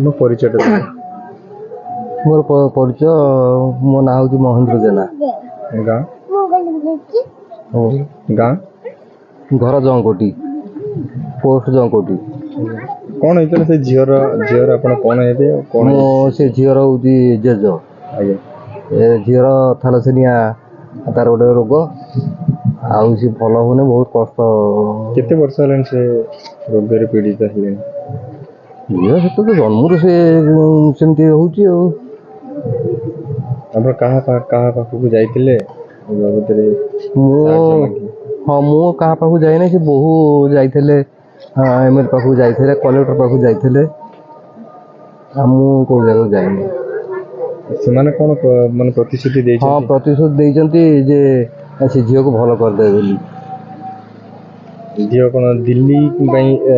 ମୋ ପରିଚୟଟା ଦେବେ। मोर परिचय मो ना हूँ महेंद्र जेना। ଗାଁ ଗାଁ घर जंकोटी पोस्ट जंकोटी। कौन होता से झीर आप कौन हेबे कौन मो से झीर हूँ जेज। आज्ञा झीर थालासेमिया तार गोटे रोग आउ सी भल होने बहुत कष्ट। केते वर्ष हेलान से रोग पीड़ित हेलेन? झील से तो जन्म से सेमती होची। आप कहा पाखक जाइए हाँ मु क्या पाखु जाइना से बहु जाइए एमएल पाखु जाइए कलेक्टर पाखु जाइए कौ जगह जाइए। से कौन मान प्रतिश्रुति दे? हाँ प्रतिश्रुति देइचंती जे से झील को भल करदे बोली। झील कौन दिल्ली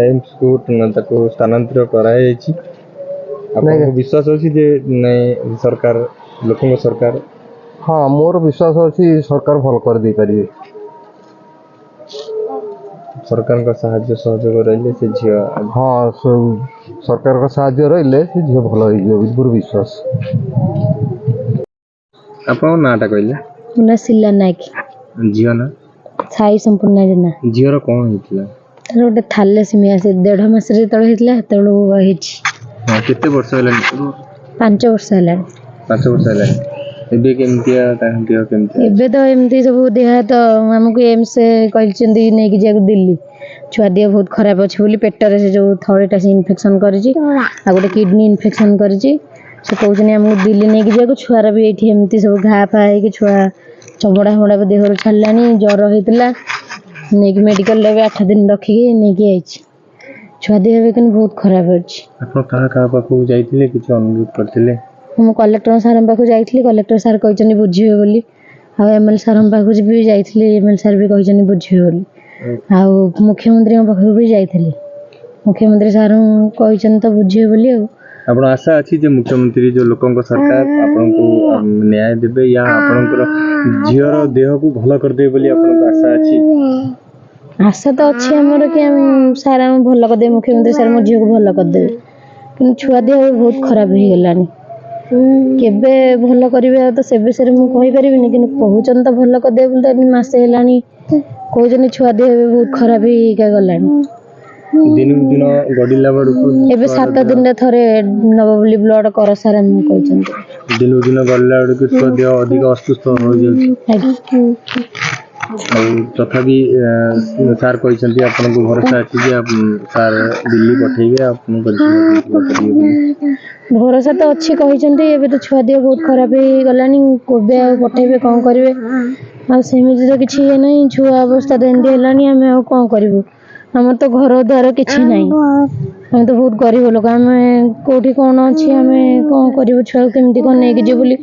एम्स को स्थानांतर कराई विश्वास अच्छी जे नहीं सरकार लोकों सरकार? हाँ मोर विश्वास अच्छी सरकार भल कर दे पारे। सरकार का साहाय्य सहयोग रही से झील? हाँ सरकार का साहाय्य रही से झील भल हो पूरा विश्वास। आप नाटा कहले? ना सिला नायक। झील ना छाई संपूर्ण जेना। झील कौन होता? तार गोटे थालेसीमिया से 1.5 मास केते वर्ष हेलान? 5 वर्ष हेलान। 5 वर्ष हेलान। एबे केमतिया देह केमतिया? एबे तो एमती सब देह तो हमको एम्स कहचंदी नै कि जाक दिल्ली छुआ देह बहुत खराब अछि बोली पेटर से जो थळेटा से इन्फेक्शन करछि आ गोटे किडनी इन्फेक्शन करछि से कहउछनी हमको दिल्ली नै कि जाक छुआरा भी एठी एमती सब घा फा है कि छुआ चमड़ा हमड़ा देह रो छल्लानी ज्वर होइतला नै कि मेडिकल ले 8 दिन रखी नै कि आइछि छुआ देह भी कन बहुत खराब अछि। आपण कहा पाखु जाइतिले किछ अनुरोध करथिले? हम कलेक्टर सार पाखु जाइथिली कलेक्टर सार कहचनी बुझिबे बोली आ एमएल सार पाखु भी जाइथिली एमएल सार भी कहचनी बुझिबे बोली आ मुख्यमंत्री पाखु भी जाइथिली मुख्यमंत्री सार कहचन तो बुझिबे बोली। आपण आशा अछि जे मुख्यमंत्री जो लोकन सरकार आपन को न्याय देबे या आपन झीर देह को भलो कर दे बोली आपन आशा अछि? आशा तो अच्छी हमर कि हम सार हम भलो कर दे मुख्यमंत्री सार मो झील को भलो कर दे कि छुआ देह बहुत खराब हो गेलानी केबे भल करिवे तो से विषय मु कहि परिबिनी कि कहउचन तो भल कर दे बोल तो मासे हेलानी कहउचनी छुआ देह बहुत खराब ही का गलानी दिन दिन गडिला बडको एबे 7 दिन रे थरे नवबली ब्लड कर सार हम कहउचन दिन दिन गडिला बडको छुआ देह अधिक अस्वस्थ हो जाउछि तथापि सार कहते आपको भरोसा अच्छी जे सार दिल्ली पठेबे आपन भरोसा तो अच्छी कहते तो छुआ देह बहुत खराब हो गलानी कोबे पठेबे कौन करेंगे आ सेमिति तो किछि नहीं छुआ अवस्था तो एंदी हेलानी हमें आ कौन करिवो हमर तो घर द्वार किछि नहीं हम तो बहुत गरीब लोक हमें कोठी कौन अच्छी हमें कौन करिवो छुआ केमती कौन नहीं जे बोली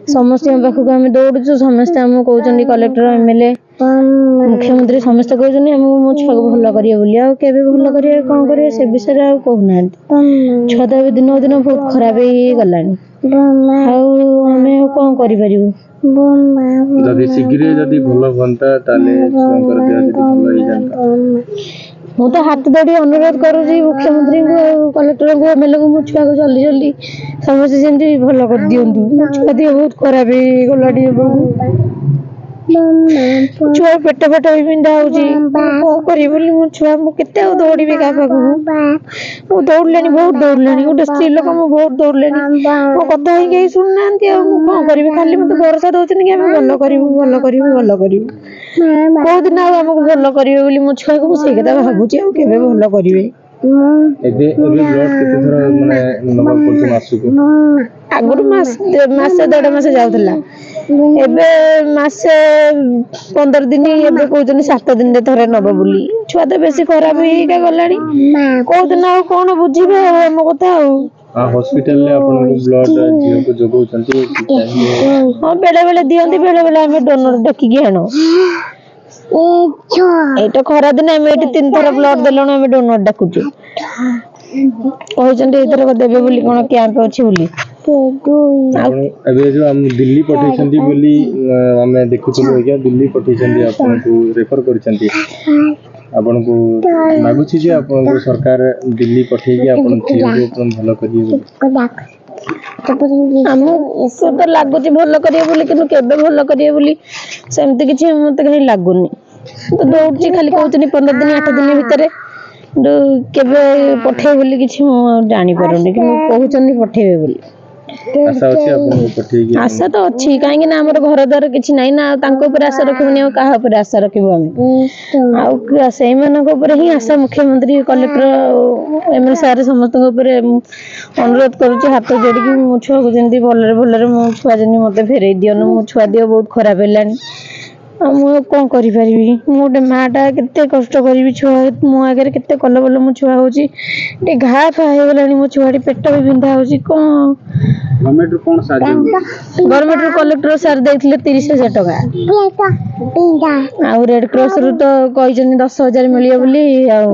समस्त पाखक हम दौड़छु समस्त हम कहउचंदी कलेक्टर एमएलए मुख्यमंत्री समस्त कहउचंदी हम मो छुआ को भलो करियो बोली आ केबे भलो करियो कौन करियो से विषय आ कहउना छुआ तो दिन दिन बहुत खराब ही गलानी आ हमें कौन करि परिबो जदि शीघ्र जदि भलो बनता ताले छुआंकर देह जदि भलो ही जानता मु तो हाथ जोड़ी अनुरोध करूँ मुख्यमंत्री को कलेक्टर को एमएलए को मो छुआ को जल्दी जल्दी समस्त जल्दी भलो कर दियंतु मो छुआ देह बहुत खराब ही गलाडी छुआ पेट भी बिंधा होची कौन करी बोली मो छुआ मु केते दौड़ीबे का पाखु मु दौड़लेनी बहुत दौड़लेनी गोटे स्त्री लोक मु बहुत दौड़लेनी मो कथा ही केही सुन नांती आ मु कौन करिवि खाली मते भरोसा दोचनी कि हम भलो करिवु को दिन आ हमको भलो करिवे बोली मो छुआ को से कथा भाबुची आ केबे भलो करिवे। एबे ब्लड केते थरा माने नंबर पड़छ मासुको आगुर मास 1.5 मास जाउतला एबे मासे 15 दिन एबे कहउचनी 7 दिन रे थरे नब बोली छुआ तो बेसी खराब ही का गलानी को दिन आ कोन बुझिबे हम कथा आ हॉस्पिटल ले आपन ब्लड जीव को जोगौचंती हां बेले बेले दियंती बेले बेले हम डोनर डकी के हनो एटा खरा दिन हम एटी 3 थरा ब्लड देलण हम डोनर डाकुछु कहउचंती इधर को देबे बोली कोन कैंप अछि बोली अबे जो हम दिल्ली पठेछंती बोली हमें देखुछु क्या दिल्ली पठेछंती आपन को रेफर करछंती ଆପଣଙ୍କୁ ଲାଗୁଛି ଯେ ଆପଣଙ୍କୁ ସରକାର ଦିଲ୍ଲୀ ପଠେଇକି ଆପଣ ଝିଅକୁ ଆପଣ ଭଲ କରିବେ ବୋଲି? ଆମକୁ ତ ଲାଗୁଛି ଭଲ କରିବେ ବୋଲି, କିନ୍ତୁ କେବେ ଭଲ କରିବେ ବୋଲି ସେମିତି କିଛି ମତେ କାହିଁ ଲାଗୁନି। ତ ଦୌଡୁଛି ଖାଲି କହୁଛନ୍ତି 15 ଦିନ 8 ଦିନ ଭିତରେ, କିନ୍ତୁ କେବେ ପଠେଇବେ ବୋଲି କିଛି ମୁଁ ଜାଣିପାରୁନି, କିନ୍ତୁ କହୁଛନ୍ତି ପଠେଇବେ ବୋଲି। ଆଶା ଅଛି ଆପଣଙ୍କୁ ପଠେଇକି? ଆଶା ତ ଅଛି, କାହିଁକି ନା ଆମର ଘର ଦ୍ୱାର କିଛି ନାହିଁ ନା, ତାଙ୍କ ଉପରେ ଆଶା ରଖିବୁନି ଆଉ କାହା ଉପରେ ଆଶା ରଖିବୁ ଆମେ? ଆଉ ସେଇମାନଙ୍କ ଉପରେ ହିଁ ଆଶା, ମୁଖ୍ୟମନ୍ତ୍ରୀ, କଲେକ୍ଟର, ଏମଏଲଏ ସାର୍ ସମସ୍ତଙ୍କ ଉପରେ ଅନୁରୋଧ କରୁଛି ହାତ ଯୋଡ଼ିକି, ମୋ ଛୁଆକୁ ଯେମିତି ଭଲରେ ଭଲରେ ମୋ ଛୁଆ ଯେମିତି ମତେ ଫେରେଇ ଦିଅନ୍ତୁ। ମୋ ଛୁଆ ଦେହ ବହୁତ ଖରାପ ହେଲାଣି, ଆଉ ମୁଁ କଣ କରିପାରିବି? ମୁଁ ଗୋଟେ ମାଟା କେତେ କଷ୍ଟ କରିବି, ଛୁଆ ମୋ ଆଗରେ କେତେ କଲବଲ ମୋ ଛୁଆ ହଉଛି, ଟିକେ ଘା ଫା ହେଇଗଲାଣି ମୋ ଛୁଆଟି, ପେଟ ବି ବିନ୍ଧା ହଉଛି। କଣ ଗଭର୍ଣ୍ଣମେଣ୍ଟରୁ କଣ ସାହାଯ୍ୟ? ଗଭର୍ଣ୍ଣମେଣ୍ଟରୁ କଲେକ୍ଟର ସାର୍ ଦେଇଥିଲେ 30,000 ଟଙ୍କା, ଆଉ ରେଡ୍ କ୍ରସରୁ ତ କହିଛନ୍ତି 10,000 ମିଳିବ ବୋଲି। ଆଉ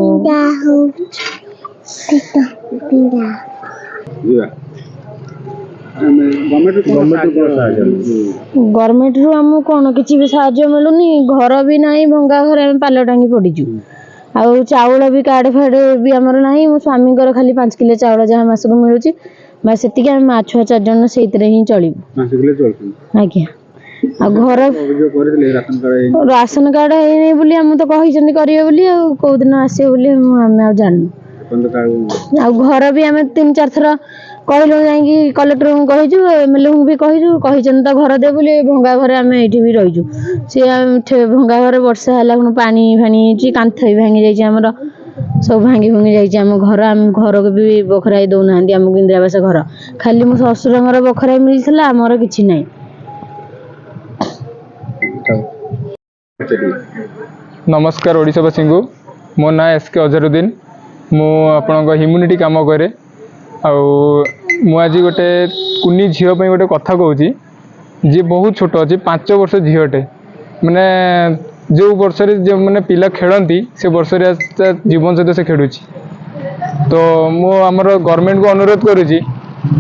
ଗଭର୍ଣ୍ଣମେଣ୍ଟରୁ ଆମକୁ କଣ କିଛି ବି ସାହାଯ୍ୟ ମିଳୁନି, ଘର ବି ନାହିଁ, ଭଙ୍ଗା ଘରେ ଆମେ ପାଲ ଟାଙ୍ଗି ପଡ଼ିଛୁ, ଆଉ ଚାଉଳ ବି କାର୍ଡ ଫାର୍ଡ ବି ଆମର ନାହିଁ। ମୋ ସ୍ୱାମୀଙ୍କର ଖାଲି 5 କିଲୋ ଚାଉଳ ଯାହା ମାସକୁ ମିଳୁଛି, ବାସ୍ ସେତିକି। ଆମେ ମା ଛୁଆ 4 ଜଣ ସେଇଥିରେ ହିଁ ଚଳିବୁ। ଆଜ୍ଞା। ଆଉ ଘର ରାସନ କାର୍ଡ ହେଇନି ବୋଲି ଆମକୁ ତ କହିଛନ୍ତି କରିବେ ବୋଲି, ଆଉ କୋଉ ଦିନ ଆସିବ ବୋଲି ଆମେ ଆଉ ଜାଣିନୁ। ଆଉ ଘର ବି ଆମେ 3-4 ଥର କହିଲୁ, ଯାଇକି କଲେକ୍ଟରଙ୍କୁ କହିଛୁ, ଏମଏଲଏଙ୍କୁ ବି କହିଛୁ, କହିଛନ୍ତି ତ ଘର ଦେ ବୋଲି। ଭଙ୍ଗା ଘରେ ଆମେ ଏଇଠି ବି ରହିଛୁ, ସିଏ ଭଙ୍ଗା ଘରେ ବର୍ଷା ହେଲା କଣ ପାଣି ଫାଣି ହେଇଛି, କାନ୍ଥ ବି ଭାଙ୍ଗି ଯାଇଛି, ଆମର ସବୁ ଭାଙ୍ଗି ଭୁଙ୍ଗି ଯାଇଛି ଆମ ଘର। ଆମ ଘରକୁ ବି ବଖରାଇ ଦଉନାହାନ୍ତି ଆମକୁ ଇନ୍ଦିରା ଆବାସ ଘର, ଖାଲି ମୋ ଶ୍ୱଶୁରଙ୍କର ବଖରାଇ ମିଳିଥିଲା, ଆମର କିଛି ନାହିଁ। नमस्कार ओडिशावासी को मो ना एसके अजरुद्दीन मु आपणक ह्यूमानिटी काम करे मु आज गोटे कुनी झील गोटे कथा कहूँ जी बहुत छोट अच्छी 5 वर्ष झीटे माने जो वर्ष जो मैंने पिला खेलती से वर्ष जीवन सहित से खेलुँ तो मु आमर गवर्नमेंट को अनुरोध करुँची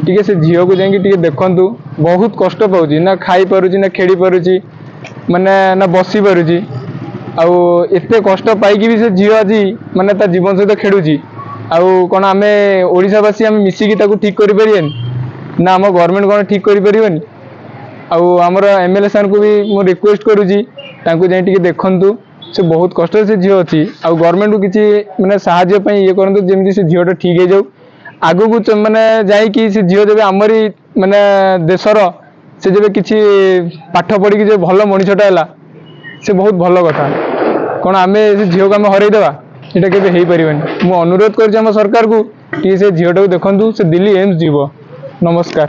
टी से झील को जाकि देखु बहुत कष्ट पाँच ना खाई पारुची ना खेली पारुची माने ना बसी पारुची आउ एते कष्ट पाई भी से झील आज माने ता जीवन सहित खेलुची आउ कौन आम ओडिशावासी आम मिसिकी ताकू ठीक कर ना आम गवर्नमेंट कौन ठीक कर आमर एमएलए सार को भी मो रिक्वेस्ट करुँची जाए देखु से बहुत कष्ट से झील अच्छी आउ गवर्नमेंट को किसी माने साहाय्य ये करूँ जमी से झीलटा ठीक हो जाऊ आगू को माने जाकि से झील जब आमरी माने देशर से जब किसी पाठ पढ़ी जो भल मनीषटा है से बहुत भल कथा कौन आम से झील को आम हरईदेवा यहाँ के मु अनुरोध कर सरकार को कि से झीलटा को देखु से दिल्ली एम्स जीव। नमस्कार।